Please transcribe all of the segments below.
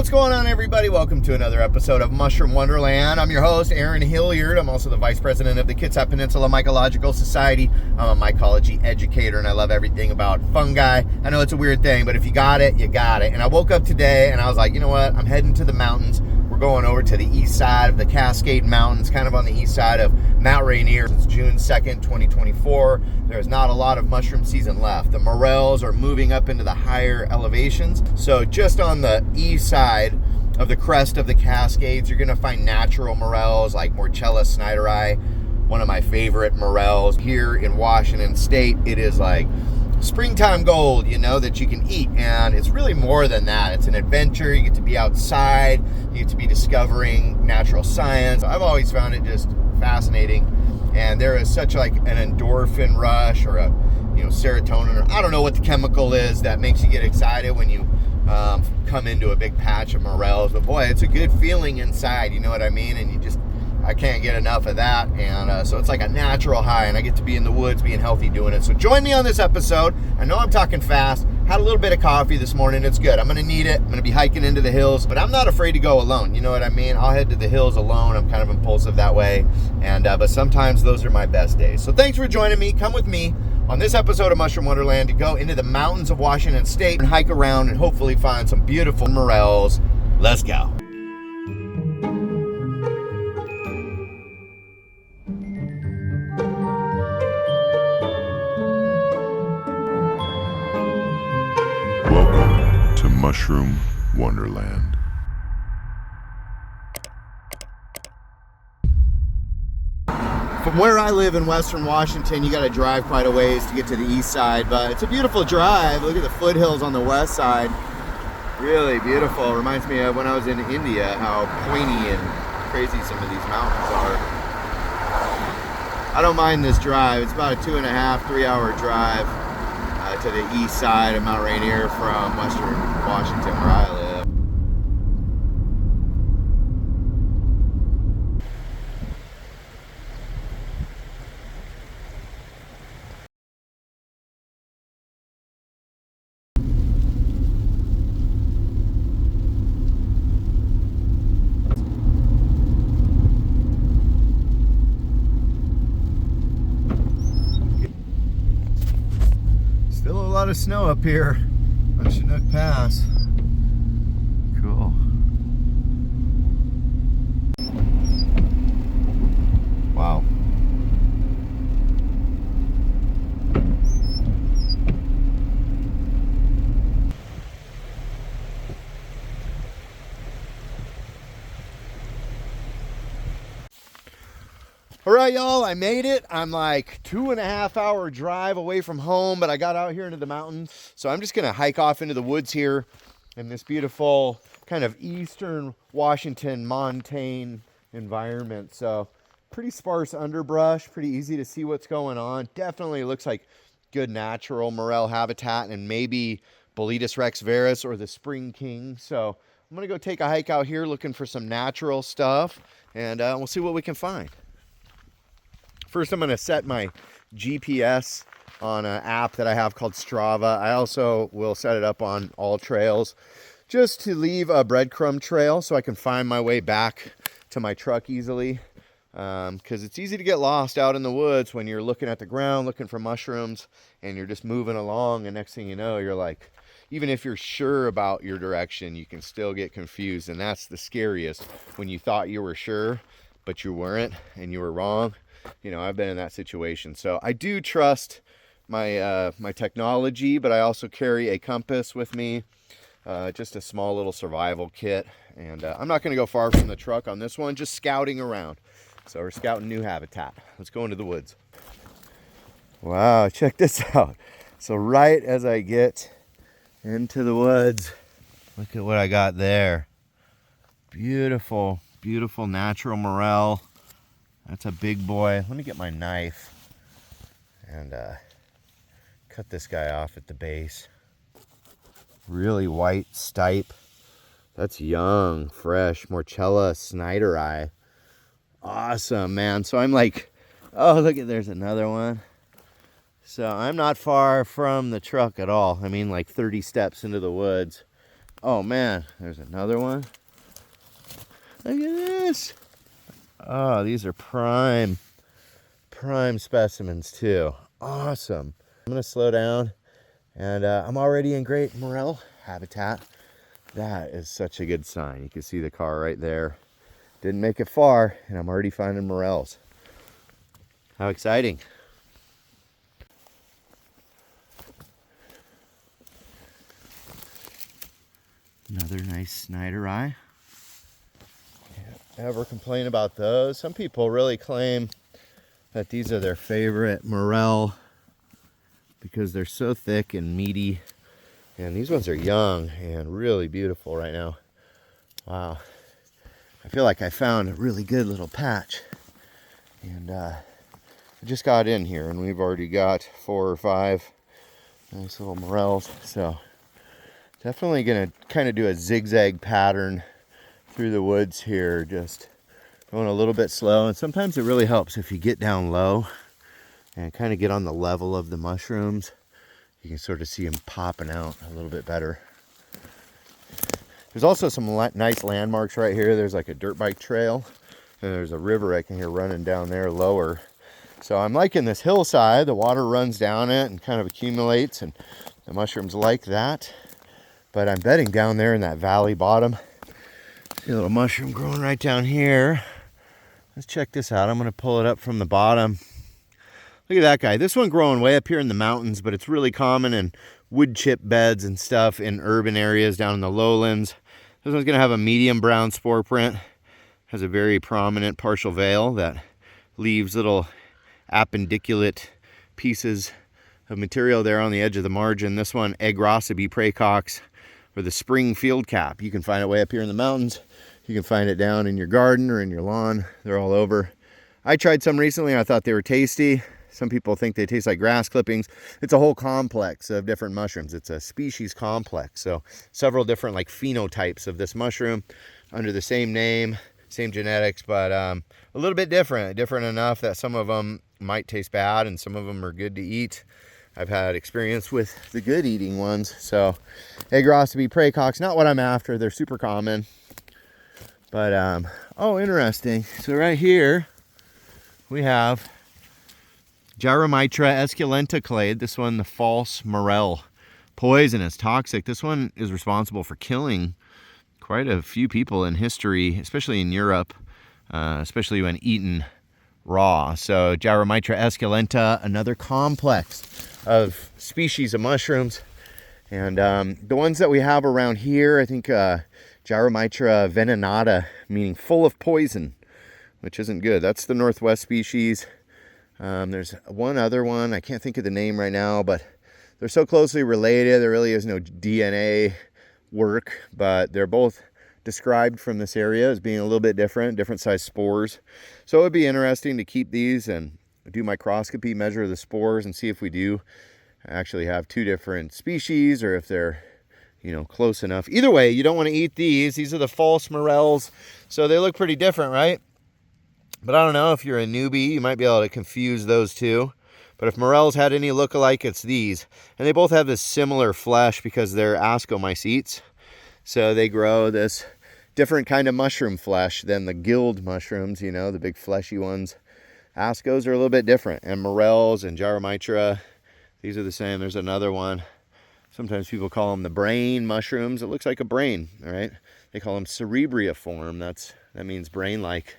What's going on, everybody? Welcome to another episode of Mushroom Wonderland. I'm your host, Aaron Hilliard. I'm also the vice president of the Kitsap Peninsula Mycological Society. I'm a mycology educator, and I love everything about fungi. I know it's a weird thing, but if you got it, you got it. And I woke up today, and I was like, you know what? I'm heading to the mountains. We're going over to the east side of the Cascade Mountains, kind of on the east side of Mount Rainier. It's June 2nd, 2024. There's not a lot of mushroom season left. The Morels are moving up into the higher elevations. So just on the east side of the crest of the Cascades, you're gonna find natural morels like Morels snyderi, one of my favorite morels. Here in Washington State, it is like springtime gold, you know, that you can eat. And it's really more than that. It's an adventure. You get to be outside. You get to be discovering natural science. I've always found it just fascinating. And there is such like an endorphin rush or a, serotonin, or I don't know what the chemical is that makes you get excited when you come into a big patch of morels. But boy, it's a good feeling inside, you know what I mean? And I can't get enough of that. And so it's like a natural high, and I get to be in the woods being healthy doing it. So join me on this episode. I know I'm talking fast. Had a little bit of coffee this morning. It's good. I'm going to need it. I'm going to be hiking into the hills, but I'm not afraid to go alone. You know what I mean? I'll head to the hills alone. I'm kind of impulsive that way. And but sometimes those are my best days. So thanks for joining me. Come with me on this episode of Mushroom Wonderland to go into the mountains of Washington State and hike around and hopefully find some beautiful morels. Let's go. Welcome to Mushroom Wonderland. From where I live in Western Washington, you got to drive quite a ways to get to the east side, but it's a beautiful drive. Look at the foothills on the west side. Really beautiful. Reminds me of when I was in India, how pointy and crazy some of these mountains are. I don't mind this drive. It's about a 2.5, 3 hour drive to the east side of Mount Rainier from Western Washington, where I live. Still a lot of snow up here on Chinook Pass. Cool. Wow. All right, y'all, I made it. I'm like 2.5 hour drive away from home, but I got out here into the mountains. So I'm just gonna hike off into the woods here in this beautiful kind of eastern Washington montane environment. So pretty sparse underbrush, pretty easy to see what's going on. Definitely looks like good natural morel habitat and maybe Boletus rex varus or the spring king. So I'm gonna go take a hike out here looking for some natural stuff, and we'll see what we can find. First, I'm going to set my GPS on an app that I have called Strava. I also will set it up on all trails just to leave a breadcrumb trail so I can find my way back to my truck easily. Because it's easy to get lost out in the woods when you're looking at the ground, looking for mushrooms, and you're just moving along. And next thing you know, you're like, even if you're sure about your direction, you can still get confused. And that's the scariest, when you thought you were sure, but you weren't, and you were wrong. I've been in that situation. So I do trust my my technology, but I also carry a compass with me, just a small little survival kit. And I'm not going to go far from the truck on this one, just scouting around. So we're scouting new habitat. Let's go into the woods. Wow, check this out. So right as I get into the woods, look at what I got there. Beautiful, beautiful natural morel. That's a big boy. Let me get my knife and cut this guy off at the base. Really white stipe. That's young, fresh. Morels snyderi. Awesome, man. So I'm like, oh, look at, there's another one. So I'm not far from the truck at all. I mean, like 30 steps into the woods. Oh man, there's another one. Look at this. Oh, these are prime specimens too. Awesome. I'm gonna slow down, and I'm already in great Morel habitat. That is such a good sign. You can see the car right there. Didn't make it far, and I'm already finding Morels. How exciting. Another nice Snyder eye. Can't ever complain about those. Some people really claim that these are their favorite Morel because they're so thick and meaty. And these ones are young and really beautiful right now. Wow. I feel like I found a really good little patch. And I just got in here and we've already got 4 or 5 nice little Morels. So definitely gonna kind of do a zigzag pattern through the woods here, just going a little bit slow. And sometimes it really helps if you get down low and kind of get on the level of the mushrooms. You can sort of see them popping out a little bit better. There's also some nice landmarks right here. There's like a dirt bike trail, and there's a river I can hear running down there lower. So I'm liking this hillside. The water runs down it and kind of accumulates, and the mushrooms like that. But I'm betting down there in that valley bottom. See a little mushroom growing right down here. Let's check this out. I'm going to pull it up from the bottom. Look at that guy. This one growing way up here in the mountains, but it's really common in wood chip beds and stuff in urban areas down in the lowlands. This one's going to have a medium brown spore print. Has a very prominent partial veil that leaves little appendiculate pieces of material there on the edge of the margin. This one, Agrossaby praecox, or the spring field cap. You can find it way up here in the mountains. You can find it down in your garden or in your lawn. They're all over. I tried some recently. I thought they were tasty. Some people think they taste like grass clippings. It's a whole complex of different mushrooms. It's a species complex. So several different like phenotypes of this mushroom under the same name, same genetics, but a little bit different. Different enough that some of them might taste bad and some of them are good to eat. I've had experience with the good eating ones. So Agrossaby praecox, not what I'm after. They're super common. But, oh, interesting. So right here we have Gyromitra esculenta clade. This one, the false Morel. Poisonous, toxic. This one is responsible for killing quite a few people in history, especially in Europe, especially when eaten raw. So Gyromitra esculenta, another complex of species of mushrooms. And the ones that we have around here, I think Gyromitra venenata, meaning full of poison, which isn't good. That's the Northwest species. There's one other one, I can't think of the name right now, but they're so closely related, there really is no DNA work, but they're both described from this area as being a little bit different size spores. So it would be interesting to keep these and do microscopy, measure the spores, and see if we do actually have 2 different species, or if they're, you know, close enough. Either way, you don't want to eat these. These are the false Morels, so they look pretty different, right? But I don't know, if you're a newbie, you might be able to confuse those two. But if Morels had any look-alike, it's these. And they both have this similar flesh because they're ascomycetes. So they grow this different kind of mushroom flesh than the gilled mushrooms, you know, the big fleshy ones. Ascos are a little bit different. And Morels and Gyromitra, these are the same. There's another one. Sometimes people call them the brain mushrooms. It looks like a brain, all right? They call them cerebriiform. That means brain-like.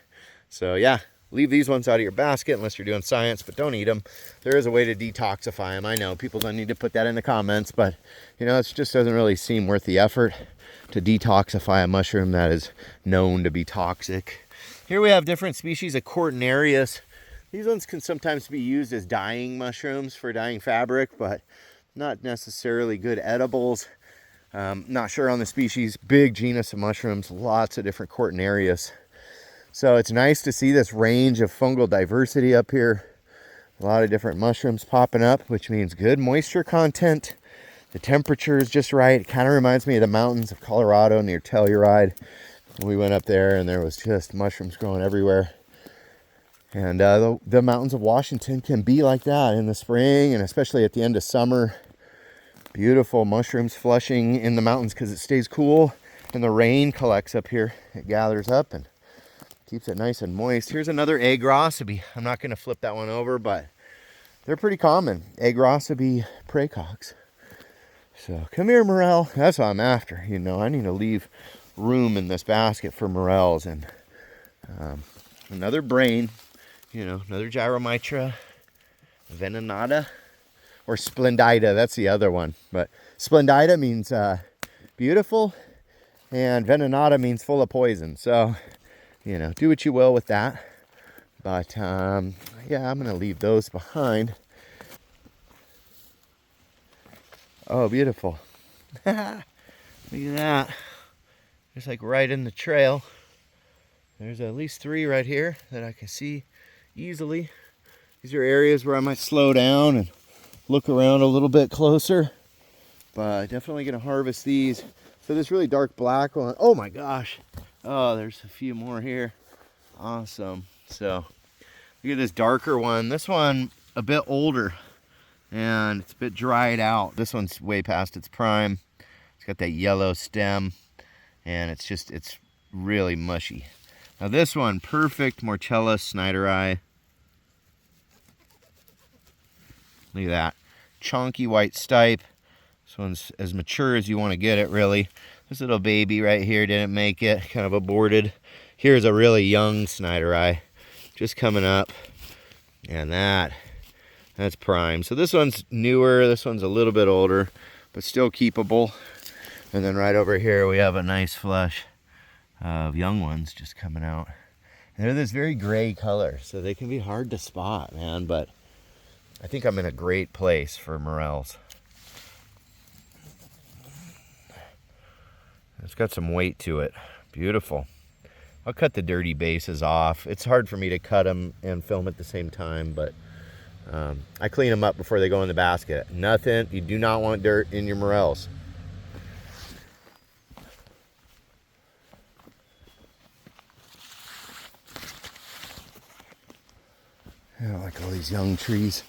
So yeah, leave these ones out of your basket unless you're doing science, but don't eat them. There is a way to detoxify them. I know people don't need to put that in the comments, but you know, it just doesn't really seem worth the effort to detoxify a mushroom that is known to be toxic. Here we have different species of Cortinarius. These ones can sometimes be used as dyeing mushrooms for dyeing fabric, but not necessarily good edibles. Not sure on the species. Big genus of mushrooms, lots of different Cortinarius. So it's nice to see this range of fungal diversity up here. A lot of different mushrooms popping up, which means good moisture content. The temperature is just right. It kind of reminds me of the mountains of Colorado near Telluride. We went up there and there was just mushrooms growing everywhere. And the mountains of Washington can be like that in the spring, and especially at the end of summer. Beautiful mushrooms flushing in the mountains because it stays cool and the rain collects up here. It gathers up and keeps it nice and moist. Here's another egg rossby. I'm not going to flip that one over, but they're pretty common. Egg rossby praecox. So come here, Morel. That's what I'm after. You know, I need to leave room in this basket for Morels. And another brain, you know, another Gyromitra venenata, or splendida. That's the other one. But splendida means beautiful, and venenata means full of poison. So, you know, do what you will with that. But yeah, I'm going to leave those behind. Oh, beautiful. Look at that. Just like right in the trail. There's at least 3 right here that I can see easily. These are areas where I might slow down and look around a little bit closer. But definitely going to harvest these. So this really dark black one. Oh my gosh. Oh, there's a few more here. Awesome. So look at this darker one. This one a bit older. And it's a bit dried out. This one's way past its prime. It's got that yellow stem, and it's really mushy. Now this one, perfect Morchella snyderi. Look at that. Chunky white stipe. This one's as mature as you want to get it, really. This little baby right here didn't make it, kind of aborted. Here's a really young snyderi, just coming up. And that's prime. So this one's newer, this one's a little bit older, but still keepable. And then right over here we have a nice flush of young ones just coming out. And they're this very gray color, so they can be hard to spot, man, but I think I'm in a great place for Morels. It's got some weight to it. Beautiful. I'll cut the dirty bases off. It's hard for me to cut them and film at the same time, but I clean them up before they go in the basket. Nothing, you do not want dirt in your Morels. I don't like all these young trees.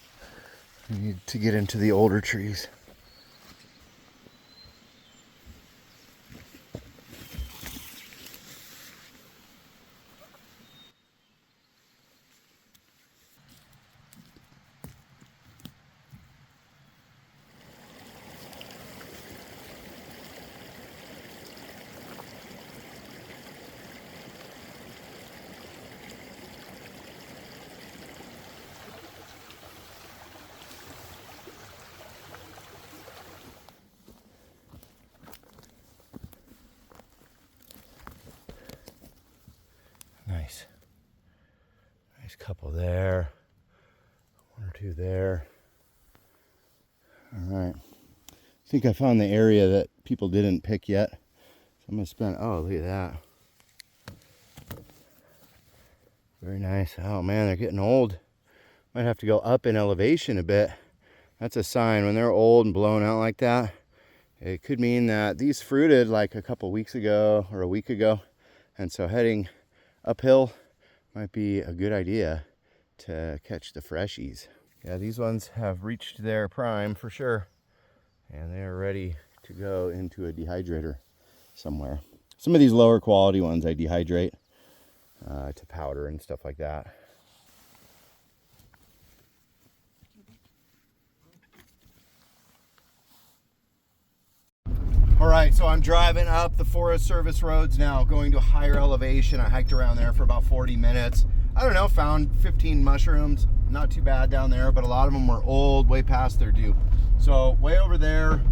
I need to get into the older trees. Nice. Nice couple there. 1 or 2 there. All right. I think I found the area that people didn't pick yet. So I'm going to spend, oh, look at that. Very nice. Oh man, they're getting old. Might have to go up in elevation a bit. That's a sign. When they're old and blown out like that, it could mean that these fruited like a couple weeks ago or a week ago. And so heading uphill might be a good idea to catch the freshies. Yeah, these ones have reached their prime for sure. And they're ready to go into a dehydrator somewhere. Some of these lower quality ones I dehydrate to powder and stuff like that. All right, so I'm driving up the Forest Service roads now, going to a higher elevation. I hiked around there for about 40 minutes. I don't know, found 15 mushrooms. Not too bad down there, but a lot of them were old, way past their due. So way over there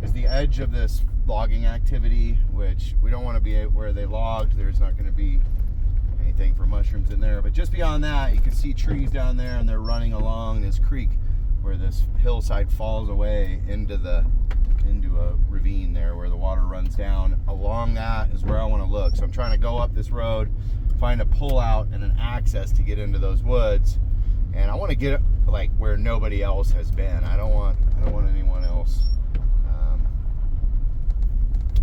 is the edge of this logging activity, which we don't want to be where they logged. There's not going to be anything for mushrooms in there. But just beyond that, you can see trees down there, and they're running along this creek where this hillside falls away into a ravine there where the water runs down. Along that is where I want to look. So I'm trying to go up this road, find a pull out and an access to get into those woods. And I want to get like where nobody else has been. I don't want anyone else.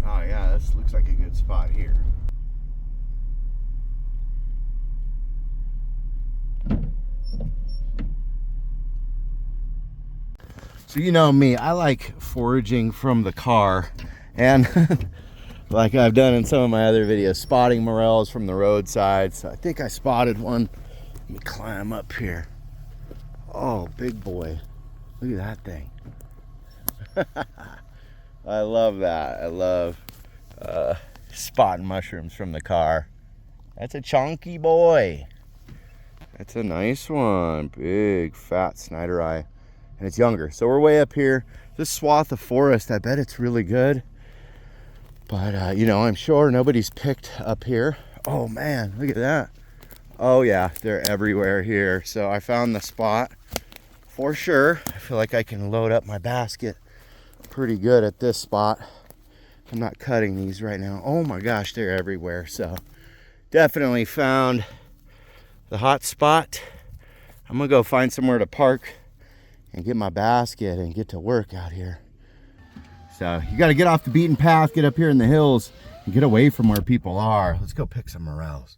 Oh yeah, this looks like a good spot here. So you know me, I like foraging from the car, and like I've done in some of my other videos, spotting morels from the roadside. So I think I spotted one. Let me climb up here. Oh, big boy. Look at that thing. I love that. I love spotting mushrooms from the car. That's a chunky boy. That's a nice one. Big, fat Snyder eye. And it's younger. So we're way up here. This swath of forest, I bet it's really good. But, you know, I'm sure nobody's picked up here. Oh, man, look at that. Oh, yeah, they're everywhere here. So I found the spot for sure. I feel like I can load up my basket pretty good at this spot. I'm not cutting these right now. Oh, my gosh, they're everywhere. So definitely found the hot spot. I'm going to go find somewhere to park and get my basket and get to work out here. So you got to get off the beaten path, get up here in the hills, and get away from where people are. Let's go pick some morels.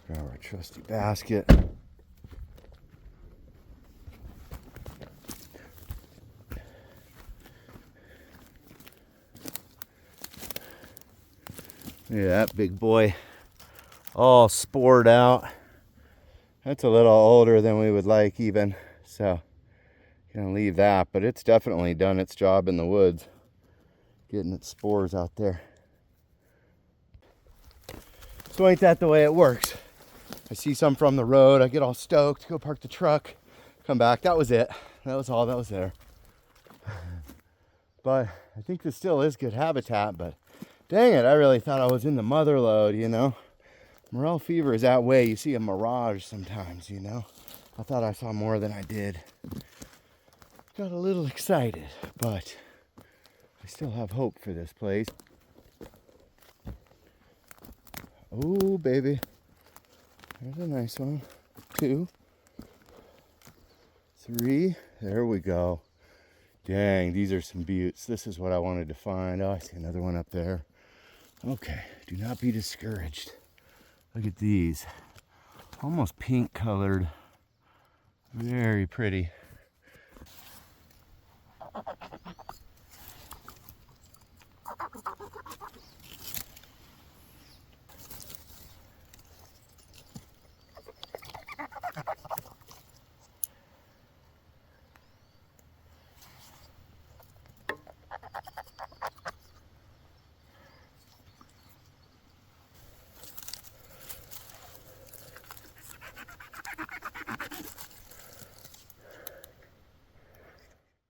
Grab our trusty basket. Look at that big boy, all spored out. That's a little older than we would like even, so gonna leave that, but it's definitely done its job in the woods, getting its spores out there. So ain't that the way it works? I see some from the road, I get all stoked, go park the truck, come back. That was it. That was all that was there. But I think this still is good habitat, but dang it, I really thought I was in the mother lode, you know? Morel fever is that way. You see a mirage sometimes, you know? I thought I saw more than I did. Got a little excited, but I still have hope for this place. Oh, baby. There's a nice one. 2, 3. There we go. Dang, these are some beauts. This is what I wanted to find. Oh, I see another one up there. Okay, do not be discouraged. Look at these. Almost pink colored. Very pretty.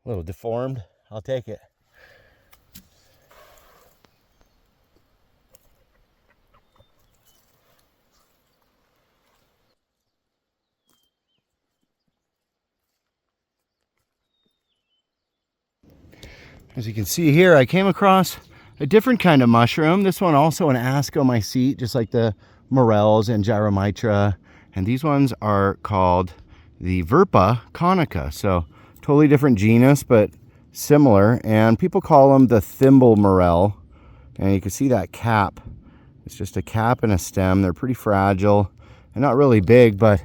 A little deformed. I'll take it. As you can see here, I came across a different kind of mushroom. This one also an ascomycete, just like the morels and gyromitra. And these ones are called the Verpa conica. So totally different genus, but similar. And people call them the thimble morel. And you can see that cap. It's just a cap and a stem. They're pretty fragile and not really big, but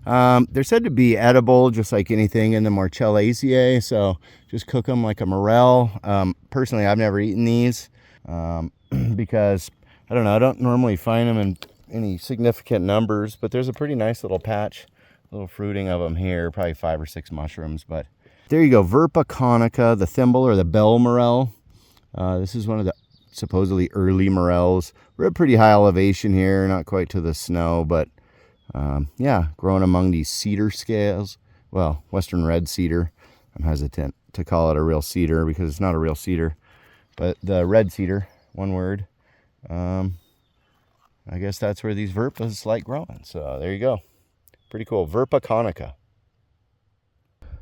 they're said to be edible, just like anything in the Morchellaceae. So just cook them like a morel. Personally, I've never eaten these because, I don't know, I don't normally find them in any significant numbers, but there's a pretty nice little patch, little fruiting of them here, probably 5 or 6 mushrooms. But there you go, Verpa conica, the thimble or the bell morel. This is one of the supposedly early morels. We're at pretty high elevation here, not quite to the snow, but yeah, growing among these cedar scales. Well, western red cedar. I'm hesitant to call it a real cedar because it's not a real cedar, but the red cedar, one word. I guess that's where these Verpas like growing. So there you go. Pretty cool. Verpa conica.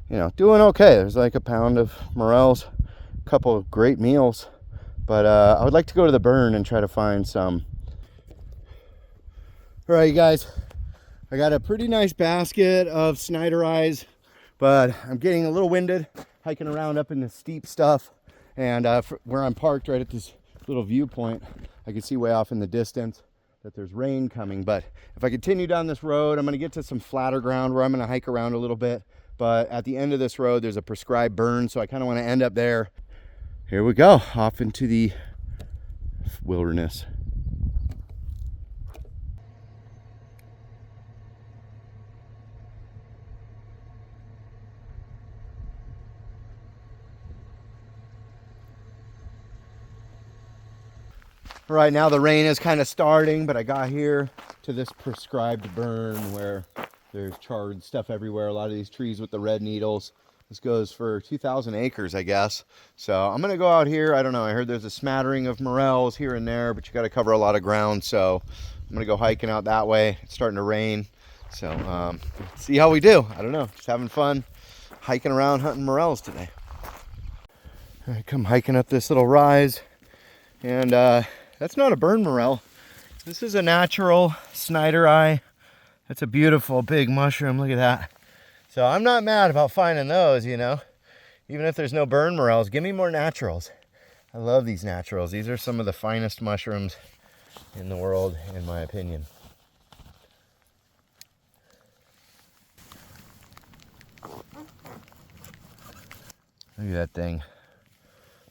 You know, doing okay. There's like a pound of morels, a couple of great meals. But I would like to go to the burn and try to find some. All right, you guys. I got a pretty nice basket of Snyder eyes, but I'm getting a little winded hiking around up in the steep stuff. And where I'm parked right at this little viewpoint, I can see way off in the distance that there's rain coming. But if I continue down this road, I'm going to get to some flatter ground where I'm going to hike around a little bit. But at the end of this road, there's a prescribed burn, so I kind of want to end up there. Here we go, off into the wilderness. Right now the rain is kind of starting, but I got here to this prescribed burn where there's charred stuff everywhere. A lot of these trees with the red needles. This goes for 2,000 acres, I guess. So I'm going to go out here. I don't know. I heard there's a smattering of morels here and there, but you got to cover a lot of ground. So I'm going to go hiking out that way. It's starting to rain. So see how we do. I don't know. Just having fun hiking around hunting morels today. All right, come hiking up this little rise. And that's not a burn morel. This is a natural Snyder eye. That's a beautiful big mushroom. Look at that. So I'm not mad about finding those, you know. Even if there's no burn morels, give me more naturals. I love these naturals. These are some of the finest mushrooms in the world, in my opinion. Look at that thing.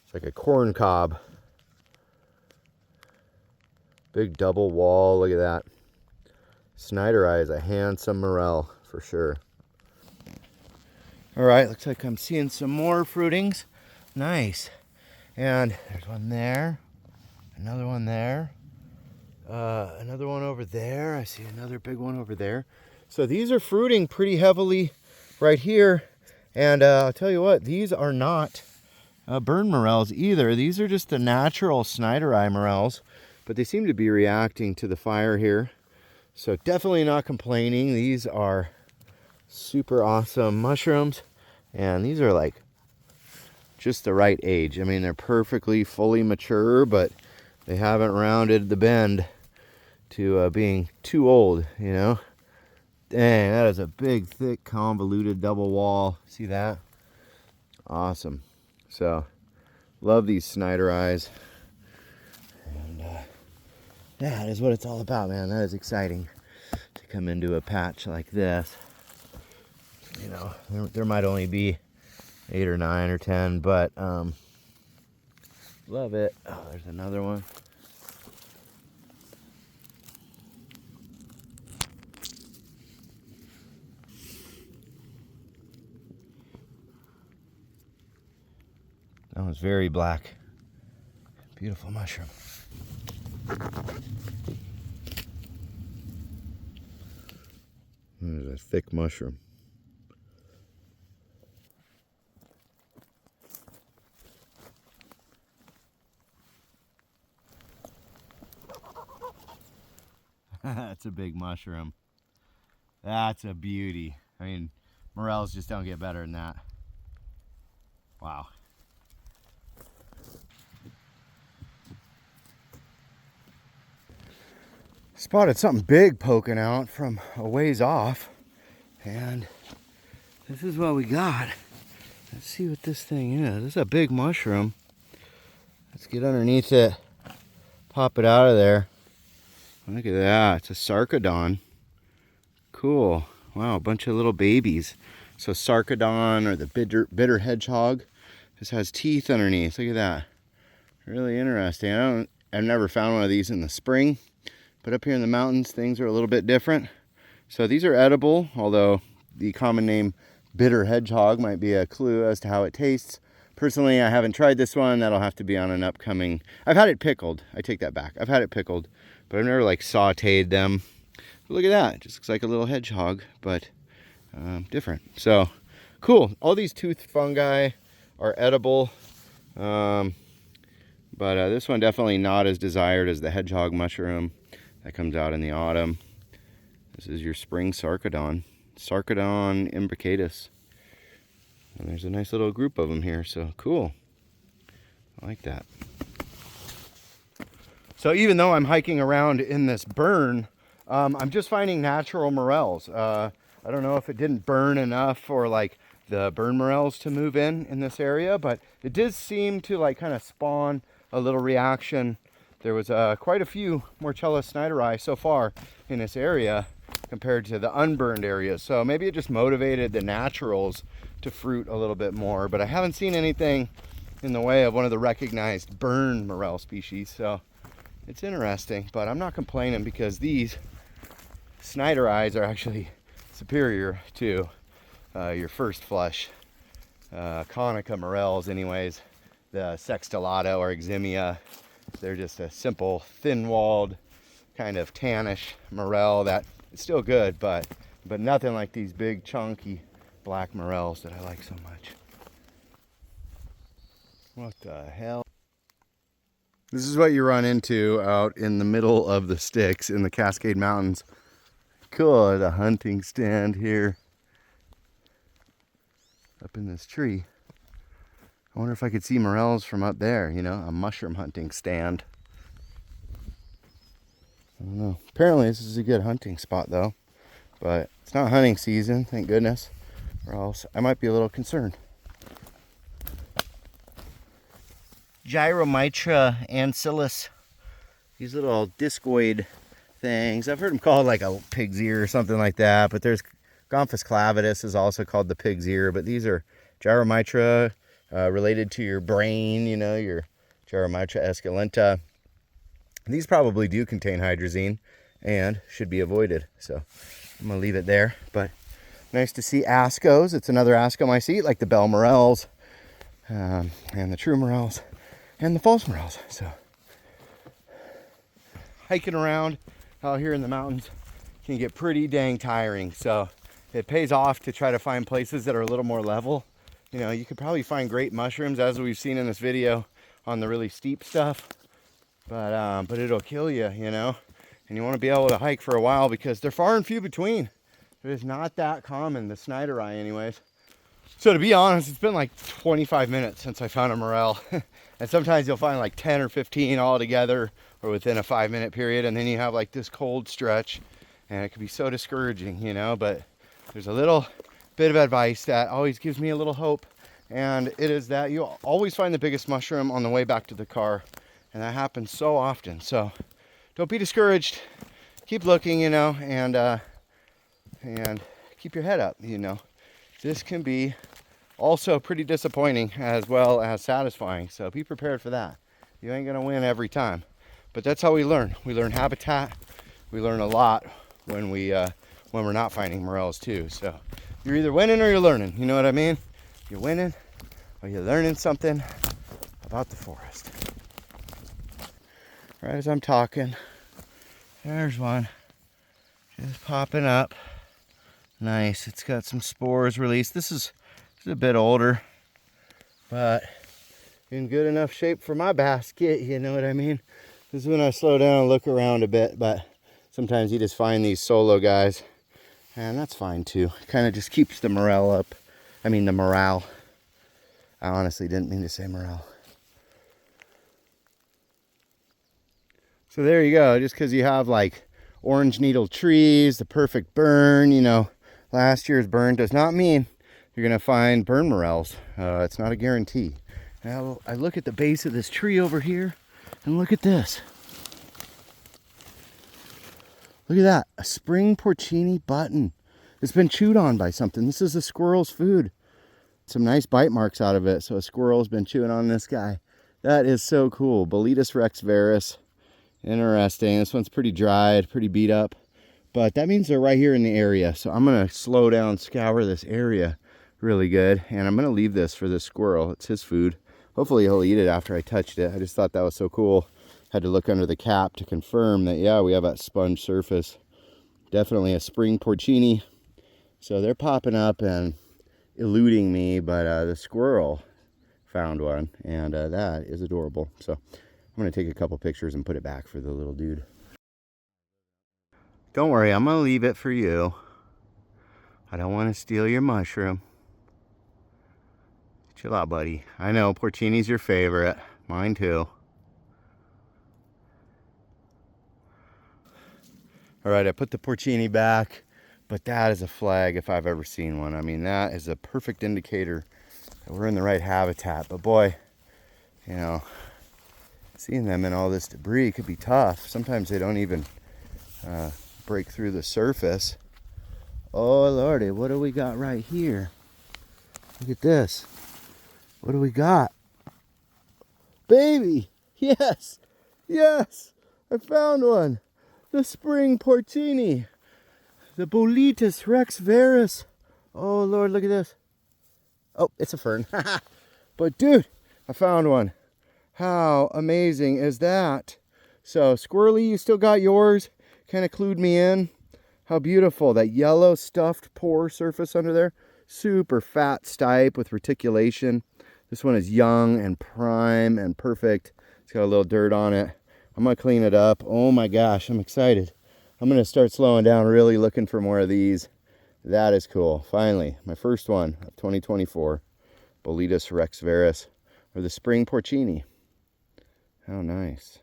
It's like a corn cob. Big double wall, look at that. Snyder eye is a handsome morel for sure. All right, looks like I'm seeing some more fruitings. Nice. And there's one there, another one there, another one over there. I see another big one over there. So these are fruiting pretty heavily right here. And I'll tell you what, these are not burn morels either. These are just the natural Snyder eye morels, but they seem to be reacting to the fire here. So definitely not complaining. These are super awesome mushrooms, and these are like just the right age. I mean, they're perfectly fully mature, but they haven't rounded the bend to being too old, you know. Dang, that is a big, thick, convoluted double wall. See that? Awesome. So love these Snyder eyes. And that is what it's all about, man. That is exciting to come into a patch like this. You know, there might only be 8 or 9 or 10, but love it. Oh, there's another one. That one's very black. Beautiful mushroom. There's a thick mushroom. That's a big mushroom. That's a beauty. I mean, morels just don't get better than that. Wow. Spotted something big poking out from a ways off, and this is what we got. Let's see what this thing is. This is a big mushroom. Let's get underneath it, pop it out of there. Look at that. It's a sarcodon. Cool. Wow, a bunch of little babies. So sarcodon, or the bitter hedgehog, just has teeth underneath. Look at that. Really interesting. I've never found one of these in the spring. But up here in the mountains, things are a little bit different. So these are edible, although the common name bitter hedgehog might be a clue as to how it tastes. Personally, I haven't tried this one. That'll have to be on an upcoming... I've had it pickled. I take that back. I've had it pickled, but I've never like sauteed them. But look at that. It just looks like a little hedgehog, but different. So cool. All these tooth fungi are edible. But this one definitely not as desired as the hedgehog mushroom. That comes out in the autumn. This is your spring sarcodon. Sarcodon imbricatus. And there's a nice little group of them here, so cool. I like that. So even though I'm hiking around in this burn, I'm just finding natural morels. I don't know if it didn't burn enough for like the burn morels to move in this area, but it did seem to like kind of spawn a little reaction there was quite a few Morchella snyderi so far in this area compared to the unburned areas. So maybe it just motivated the naturals to fruit a little bit more, but I haven't seen anything in the way of one of the recognized burned morel species. So it's interesting, but I'm not complaining because these snyderi are actually superior to your first flush Conica morels anyways. The sextillata or eximia, they're just a simple thin-walled kind of tannish morel that is still good, but nothing like these big chunky black morels that I like so much. What the hell? This is what you run into out in the middle of the sticks in the Cascade Mountains. Cool, the hunting stand here up in this tree. I wonder if I could see morels from up there, you know, a mushroom hunting stand. I don't know. Apparently this is a good hunting spot though, but it's not hunting season, thank goodness, or else I might be a little concerned. Gyromitra ancillus, these little discoid things. I've heard them called like a pig's ear or something like that, but there's Gomphus clavitus is also called the pig's ear, but these are Gyromitra, related to your brain, you know, your Gyromitra esculenta. These probably do contain hydrazine and should be avoided. So I'm gonna leave it there, but nice to see ascos. It's another ascomycete like the bell morels, and the true morels and the false morels. So hiking around out here in the mountains can get pretty dang tiring. So it pays off to try to find places that are a little more level. You know, you could probably find great mushrooms, as we've seen in this video, on the really steep stuff, but it'll kill you, you know, and you want to be able to hike for a while because they're far and few between. It is not that common, the snyderi anyways. So to be honest, it's been like 25 minutes since I found a morel. And sometimes you'll find like 10 or 15 all together or within a 5-minute period, and then you have like this cold stretch, and it can be so discouraging, you know. But there's a little bit of advice that always gives me a little hope, and it is that you always find the biggest mushroom on the way back to the car, and that happens so often. So don't be discouraged, keep looking, you know, and keep your head up, you know. This can be also pretty disappointing as well as satisfying, so be prepared for that. You ain't gonna win every time, but that's how we learn. We learn habitat, we learn a lot when we're not finding morels too. So you're either winning or you're learning, you know what I mean? You're winning or you're learning something about the forest. Right as I'm talking, there's one just popping up. Nice, it's got some spores released. This is a bit older, but in good enough shape for my basket, you know what I mean? This is when I slow down and look around a bit, but sometimes you just find these solo guys, and that's fine too. Kind of just keeps the morale up. I mean the morale. I honestly didn't mean to say morale. So there you go, just because you have like orange needle trees, the perfect burn, you know, last year's burn does not mean you're gonna find burn morels. It's not a guarantee. Now I look at the base of this tree over here, and look at this. Look at that, a spring porcini button. It's been chewed on by something. This is a squirrel's food. Some nice bite marks out of it, so a squirrel's been chewing on this guy. That is so cool. Boletus rex varus. Interesting. This one's pretty dried, pretty beat up, but that means they're right here in the area. So I'm gonna slow down, scour this area really good, and I'm gonna leave this for this squirrel. It's his food. Hopefully he'll eat it after I touched it. I just thought that was so cool. Had to look under the cap to confirm that, yeah, we have that sponge surface. Definitely a spring porcini. So they're popping up and eluding me, but the squirrel found one, and that is adorable. So I'm gonna take a couple pictures and put it back for the little dude. Don't worry, I'm gonna leave it for you. I don't want to steal your mushroom. Chill out, buddy. I know porcini's your favorite. Mine too. All right, I put the porcini back, but that is a flag if I've ever seen one. I mean, that is a perfect indicator that we're in the right habitat. But boy, you know, Seeing them in all this debris could be tough. Sometimes they don't even break through the surface. Oh lordy, what do we got right here? Look at this. What do we got? Baby! Yes! Yes! I found one! The spring porcini! The Boletus rex varus! Oh lord, look at this. Oh, it's a fern. But dude, I found one. How amazing is that? So, Squirrely, you still got yours? Kind of clued me in. How beautiful. That yellow stuffed pore surface under there. Super fat stipe with reticulation. This one is young and prime and perfect. It's got a little dirt on it. I'm going to clean it up. Oh my gosh, I'm excited. I'm going to start slowing down, really looking for more of these. That is cool. Finally, my first one of 2024. Boletus rex varus, or the spring porcini. How nice.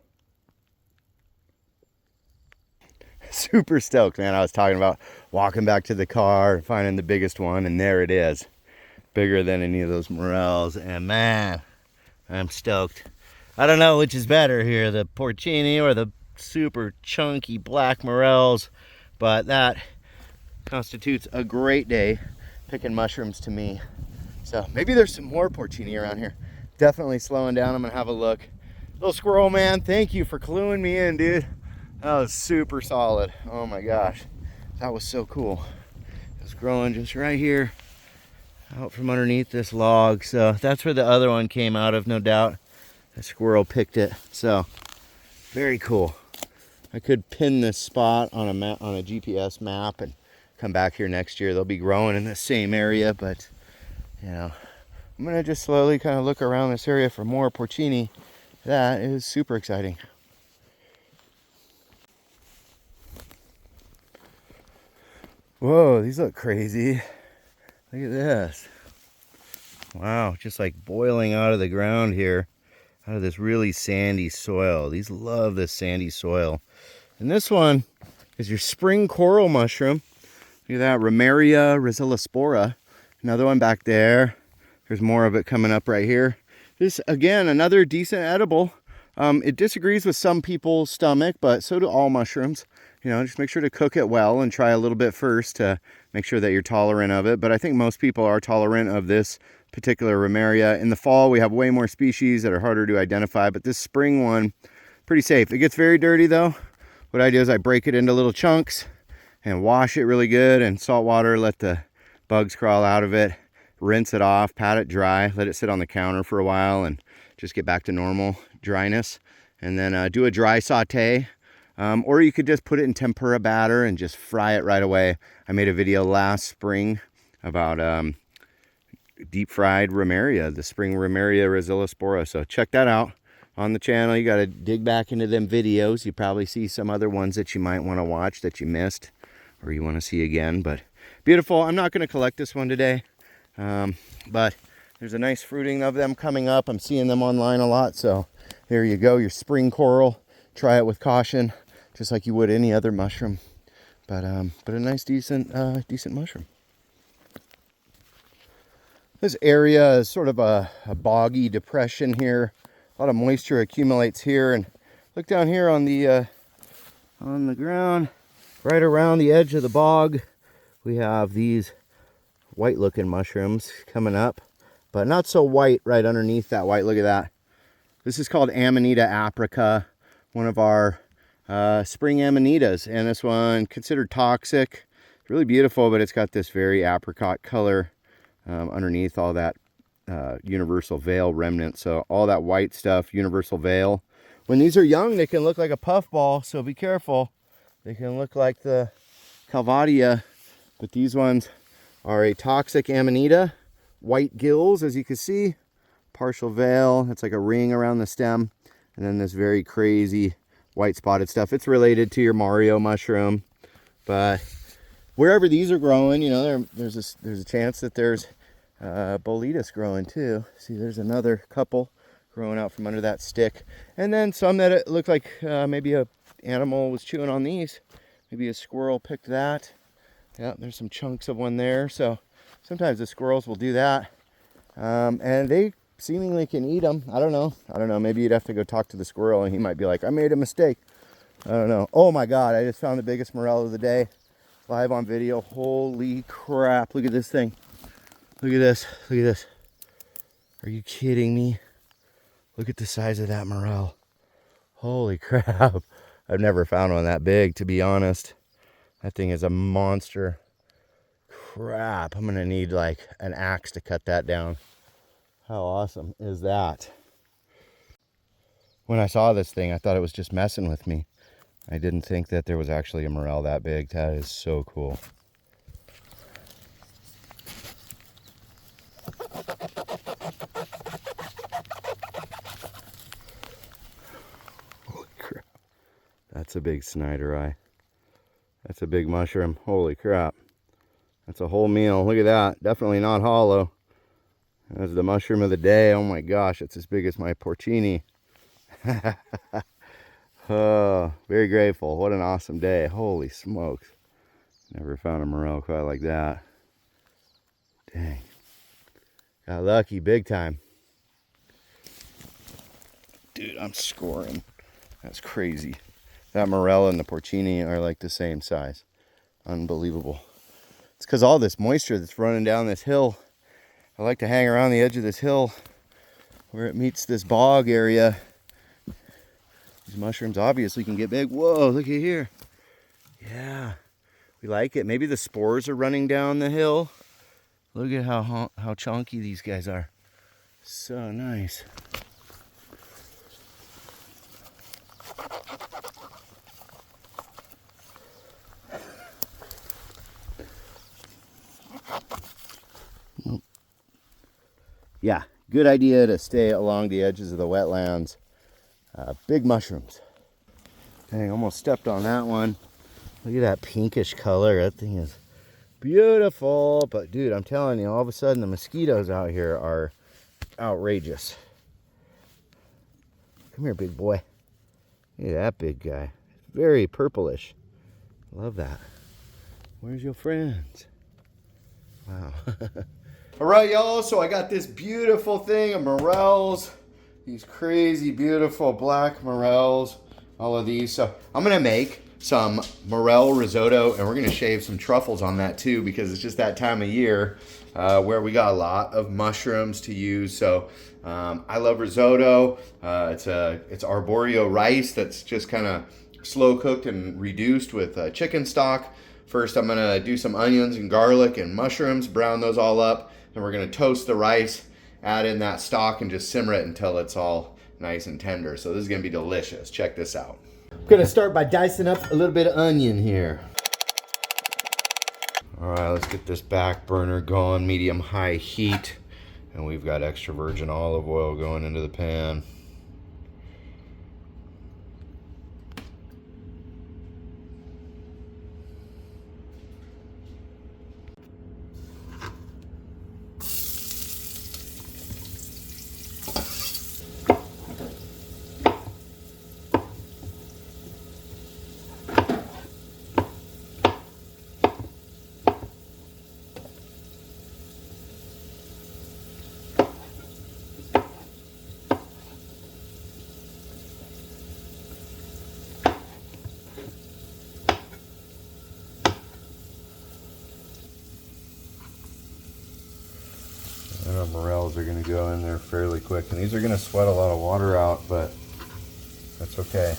Super stoked, man. I was talking about walking back to the car and finding the biggest one, and there it is. Bigger than any of those morels, and man, I'm stoked. I don't know which is better here, the porcini or the super chunky black morels, but that constitutes a great day picking mushrooms to me. So maybe there's some more porcini around here. Definitely slowing down. I'm gonna have a look. Little squirrel man, thank you for cluing me in, dude. That was super solid. Oh my gosh, that was so cool. It's growing just right here out from underneath this log. So that's where the other one came out of, no doubt. The squirrel picked it. So very cool. I could pin this spot on a map, on a GPS map, and come back here next year. They'll be growing in the same area, but you know, I'm gonna just slowly kind of look around this area for more porcini. That is super exciting. Whoa, these look crazy. Look at this. Wow, just like boiling out of the ground here, out of this really sandy soil. These love this sandy soil. And this one is your spring coral mushroom. Look at that, Romeria rhizospora. Another one back there. There's more of it coming up right here. This, again, another decent edible. It disagrees with some people's stomach, but so do all mushrooms. You know, just make sure to cook it well and try a little bit first to make sure that you're tolerant of it. But I think most people are tolerant of this particular Romeria. In the fall, we have way more species that are harder to identify, but this spring one, pretty safe. It gets very dirty though. What I do is I break it into little chunks and wash it really good in salt water, let the bugs crawl out of it, rinse it off, pat it dry, let it sit on the counter for a while and just get back to normal dryness. And then do a dry saute. Or you could just put it in tempura batter and just fry it right away. I made a video last spring about deep fried Romeria, the spring Romeria rhizospora. So check that out on the channel. You got to dig back into them videos. You probably see some other ones that you might want to watch that you missed or you want to see again. But beautiful. I'm not going to collect this one today. But there's a nice fruiting of them coming up. I'm seeing them online a lot. So there you go, your spring coral. Try it with caution, just like you would any other mushroom. But a nice, decent mushroom. This area is sort of a boggy depression here. A lot of moisture accumulates here, and look down here on the ground, right around the edge of the bog. We have these white-looking mushrooms coming up, but not so white right underneath that white. Look at that. This is called Amanita aprica, one of our spring amanitas, and this one considered toxic. It's really beautiful, but it's got this very apricot color underneath all that universal veil remnant. So all that white stuff, universal veil. When these are young, they can look like a puffball, so be careful. They can look like the Calvadia, but these ones are a toxic amanita. White gills, as you can see, partial veil. It's like a ring around the stem, and then this very crazy white spotted stuff. It's related to your Mario mushroom, but wherever these are growing, you know, there's a chance that there's Boletus growing too. See, there's another couple growing out from under that stick, and then some that it looked like maybe a animal was chewing on these. Maybe a squirrel picked that. Yeah, there's some chunks of one there. So sometimes the squirrels will do that, and they seemingly can eat them. I don't know. Maybe you'd have to go talk to the squirrel and he might be like, I made a mistake. I don't know. Oh my God, I just found the biggest morel of the day. Live on video. Holy crap. Look at this thing. Look at this. Look at this. Are you kidding me? Look at the size of that morel. Holy crap. I've never found one that big, to be honest. That thing is a monster. Crap. I'm going to need like an axe to cut that down. How awesome is that? When I saw this thing, I thought it was just messing with me. I didn't think that there was actually a morel that big. That is so cool. Holy crap. That's a big Snyder eye. That's a big mushroom. Holy crap. That's a whole meal. Look at that. Definitely not hollow. That's the mushroom of the day. Oh my gosh, it's as big as my porcini. Oh, very grateful. What an awesome day. Holy smokes. Never found a morel quite like that. Dang. Got lucky big time. Dude, I'm scoring. That's crazy. That morel and the porcini are like the same size. Unbelievable. It's because all this moisture that's running down this hill. I like to hang around the edge of this hill where it meets this bog area. These mushrooms obviously can get big. Whoa, look at here. Yeah, we like it. Maybe the spores are running down the hill. Look at how chunky these guys are. So nice. Yeah, good idea to stay along the edges of the wetlands. Big mushrooms. Dang, almost stepped on that one. Look at that pinkish color. That thing is beautiful. But dude, I'm telling you, all of a sudden the mosquitoes out here are outrageous. Come here, big boy. Look at that big guy. Very purplish. Love that. Where's your friends? Wow. All right, y'all. So I got this beautiful thing of morels. These crazy, beautiful black morels, all of these. So I'm gonna make some morel risotto, and we're gonna shave some truffles on that too, because it's just that time of year where we got a lot of mushrooms to use. So I love risotto. It's arborio rice that's just kind of slow cooked and reduced with chicken stock. First, I'm gonna do some onions and garlic and mushrooms, brown those all up. Then we're gonna toast the rice, add in that stock, and just simmer it until it's all nice and tender. So this is gonna be delicious. Check this out. I'm gonna start by dicing up a little bit of onion here. All right, let's get this back burner going, medium-high heat. And we've got extra virgin olive oil going into the pan. And our morels are going to go in there fairly quick. And these are going to sweat a lot of water out, but that's okay.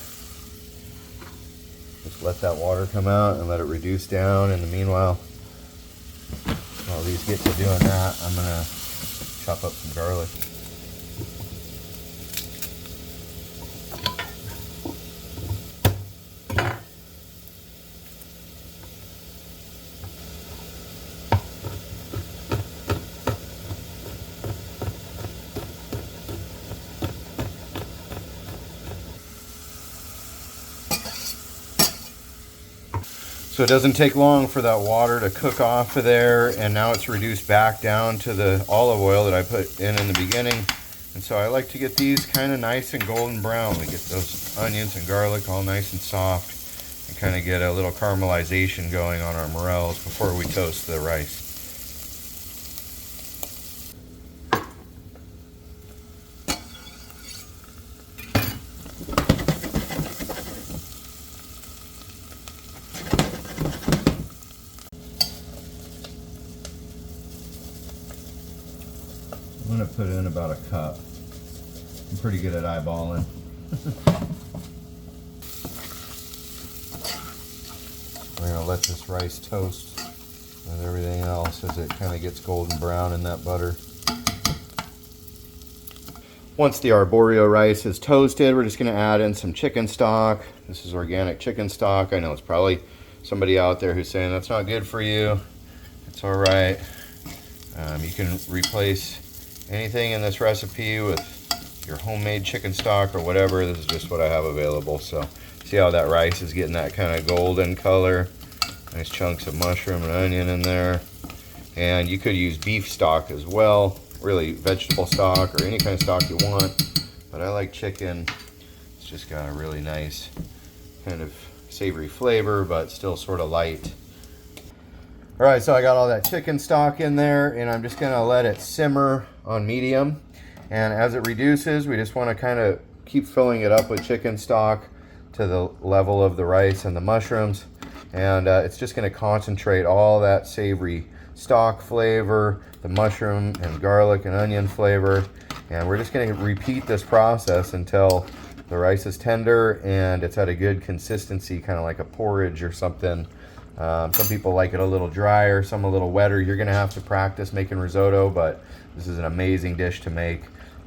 Just let that water come out and let it reduce down. In the meanwhile, while these get to doing that, I'm going to chop up some garlic. So it doesn't take long for that water to cook off of there, and now it's reduced back down to the olive oil that I put in the beginning. And so I like to get these kind of nice and golden brown. We get those onions and garlic all nice and soft, and kind of get a little caramelization going on our morels before we toast the rice. pretty good at eyeballing. We're gonna let this rice toast with everything else as it kind of gets golden brown in that butter. Once the arboreal rice is toasted, we're just gonna add in some chicken stock. This is organic chicken stock. I know it's probably somebody out there who's saying that's not good for you. It's all right. You can replace anything in this recipe with your homemade chicken stock or whatever. This is just what I have available. So see how that rice is getting that kind of golden color. Nice chunks of mushroom and onion in there. And you could use beef stock as well. Really vegetable stock or any kind of stock you want. But I like chicken. It's just got a really nice kind of savory flavor, but still sort of light. All right, so I got all that chicken stock in there, and I'm just gonna let it simmer on medium. And as it reduces, we just wanna kind of keep filling it up with chicken stock to the level of the rice and the mushrooms. And it's just gonna concentrate all that savory stock flavor, the mushroom and garlic and onion flavor. And we're just gonna repeat this process until the rice is tender and it's at a good consistency, kind of like a porridge or something. Some people like it a little drier, some a little wetter. You're gonna have to practice making risotto, but this is an amazing dish to make.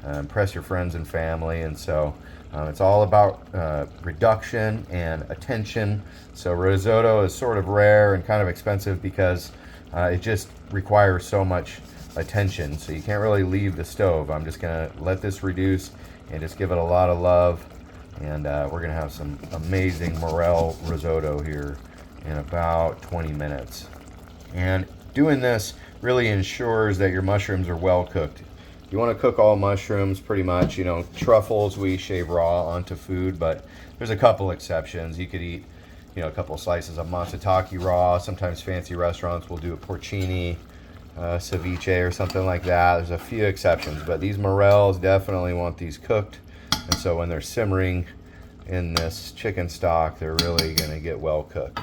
Impress your friends and family. And so it's all about reduction and attention. So risotto is sort of rare and kind of expensive because it just requires so much attention. So you can't really leave the stove. I'm just gonna let this reduce and just give it a lot of love. And we're gonna have some amazing morel risotto here in about 20 minutes. And doing this really ensures that your mushrooms are well cooked. You want to cook all mushrooms pretty much. You know, truffles we shave raw onto food, but there's a couple exceptions. You could eat, you know, a couple slices of matsutake raw. Sometimes fancy restaurants will do a porcini, ceviche or something like that. There's a few exceptions, but these morels definitely want these cooked. And so when they're simmering in this chicken stock, they're really going to get well cooked,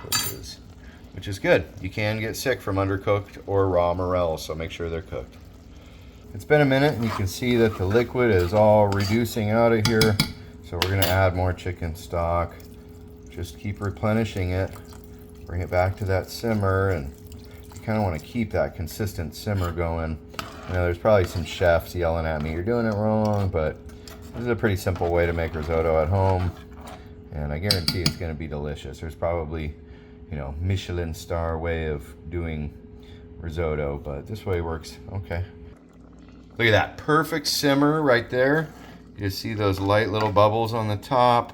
which is good. You can get sick from undercooked or raw morels, so make sure they're cooked. It's been a minute and you can see that the liquid is all reducing out of here. So we're going to add more chicken stock. Just keep replenishing it. Bring it back to that simmer, and you kind of want to keep that consistent simmer going. You know, there's probably some chefs yelling at me, you're doing it wrong, but this is a pretty simple way to make risotto at home. And I guarantee it's going to be delicious. There's probably, you know, Michelin star way of doing risotto, but this way works okay. Look at that perfect simmer right there. You see those light little bubbles on the top.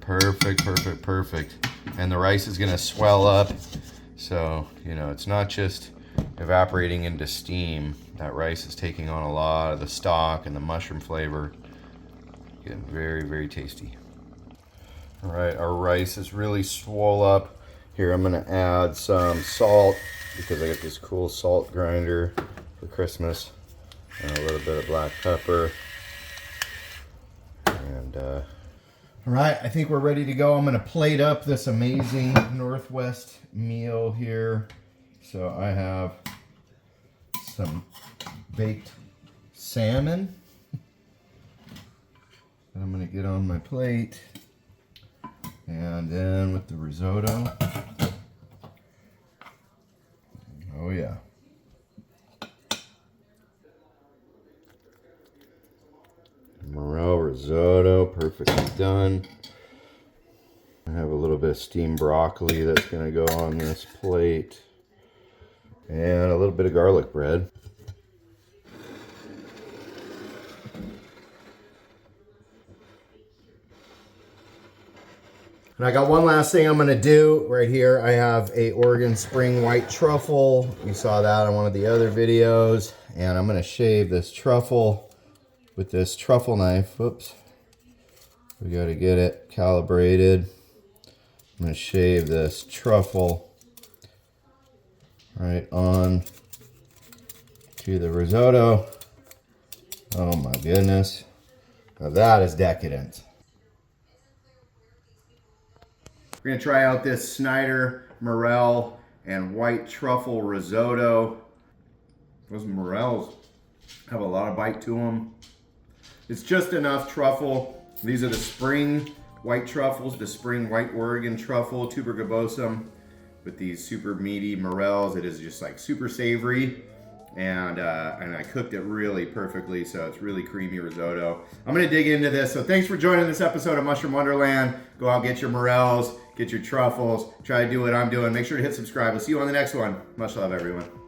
Perfect, perfect, perfect. And the rice is gonna swell up. So, you know, it's not just evaporating into steam. That rice is taking on a lot of the stock and the mushroom flavor. Getting very, very tasty. All right, our rice is really swole up. Here, I'm gonna add some salt because I got this cool salt grinder for Christmas. And a little bit of black pepper. And all right, I think we're ready to go. I'm gonna plate up this amazing Northwest meal here. So I have some baked salmon that I'm gonna get on my plate. And then with the risotto. Oh yeah. Morel risotto, perfectly done. I have a little bit of steamed broccoli that's going to go on this plate. And a little bit of garlic bread. And I got one last thing I'm going to do right here. I have a Oregon Spring white truffle. You saw that on one of the other videos. And I'm going to shave this truffle with this truffle knife. Whoops. We got to get it calibrated. I'm going to shave this truffle right on to the risotto. Oh my goodness. Now that is decadent. We're going to try out this Snyder Morel and white truffle risotto. Those morels have a lot of bite to them. It's just enough truffle. These are the spring white truffles, the spring white Oregon truffle, tuber gibosum, with these super meaty morels. It is just like super savory, and I cooked it really perfectly, so it's really creamy risotto. I'm gonna dig into this. So thanks for joining this episode of Mushroom Wonderland. Go out, get your morels, get your truffles, try to do what I'm doing. Make sure to hit subscribe. We'll see you on the next one. Much love, everyone.